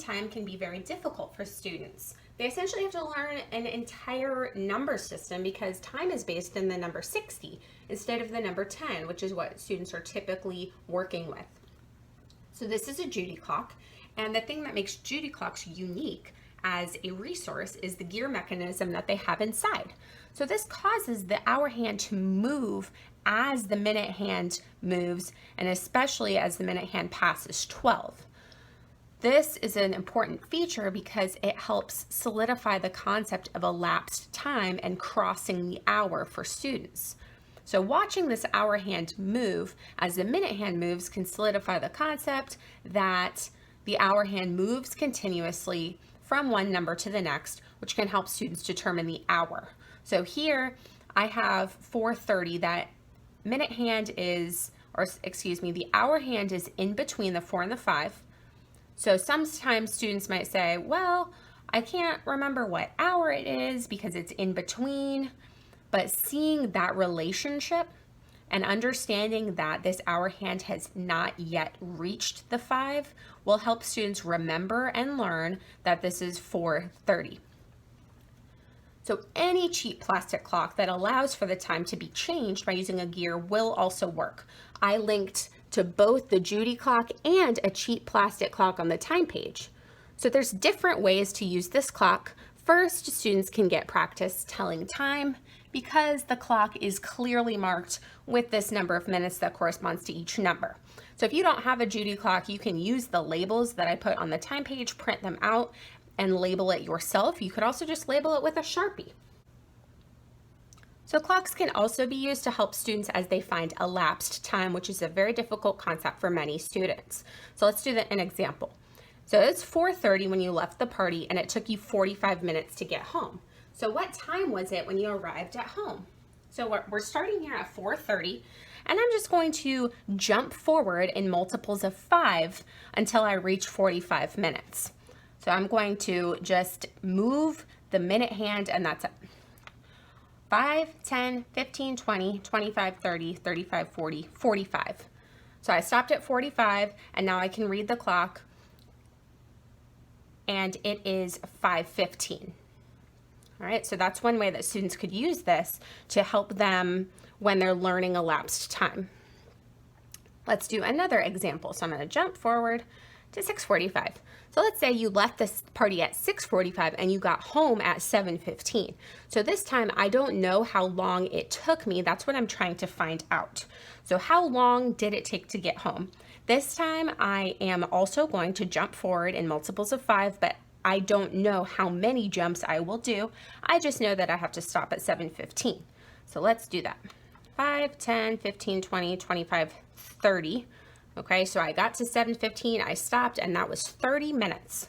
time can be very difficult for students. They essentially have to learn an entire number system because time is based in the number 60 instead of the number 10, which is what students are typically working with. So this is a Judy clock, and the thing that makes Judy clocks unique as a resource is the gear mechanism that they have inside. So this causes the hour hand to move as the minute hand moves, and especially as the minute hand passes 12. This is an important feature because it helps solidify the concept of elapsed time and crossing the hour for students. So watching this hour hand move as the minute hand moves can solidify the concept that the hour hand moves continuously from one number to the next, which can help students determine the hour. So here I have 4:30. That minute hand is, the hour hand is in between the 4 and the 5. So sometimes students might say, well, I can't remember what hour it is because it's in between. But seeing that relationship and understanding that this hour hand has not yet reached the 5 will help students remember and learn that this is 4:30. So any cheap plastic clock that allows for the time to be changed by using a gear will also work. I linked to both the Judy clock and a cheap plastic clock on the time page. So there's different ways to use this clock. First, students can get practice telling time because the clock is clearly marked with this number of minutes that corresponds to each number. So if you don't have a Judy clock, you can use the labels that I put on the time page, print them out, and label it yourself. You could also just label it with a Sharpie. So clocks can also be used to help students as they find elapsed time, which is a very difficult concept for many students. So let's do an example. So it's 4:30 when you left the party and it took you 45 minutes to get home. So what time was it when you arrived at home? So we're starting here at 4:30, and I'm just going to jump forward in multiples of 5 until I reach 45 minutes. So I'm going to just move the minute hand, and that's it. 5, 10, 15, 20, 25, 30, 35, 40, 45. So I stopped at 45, and now I can read the clock, and it is 5:15. All right, so that's one way that students could use this to help them when they're learning elapsed time. Let's do another example. So I'm going to jump forward to 6:45. So let's say you left this party at 6:45 and you got home at 7:15. So this time I don't know how long it took me. That's what I'm trying to find out. So how long did it take to get home? This time I am also going to jump forward in multiples of 5, but I don't know how many jumps I will do. I just know that I have to stop at 7:15. So let's do that. 5, 10, 15, 20, 25, 30. Okay, so I got to 7:15, I stopped, and that was 30 minutes.